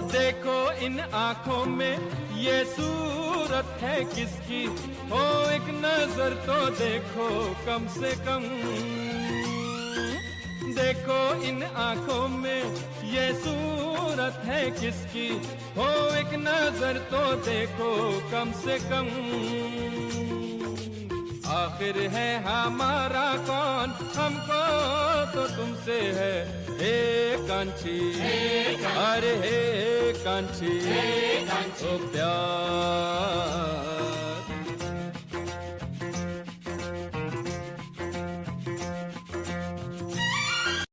देखो इन आंखों में ये सूरत है किसकी, हो एक नजर तो देखो कम से कम। देखो इन आंखों में ये सूरत है किसकी, हो एक नजर तो देखो कम से कम। आखिर है हमारा कौन, हमको तो तुमसे है हे कांची, अरे हे कांची, ओ प्यार।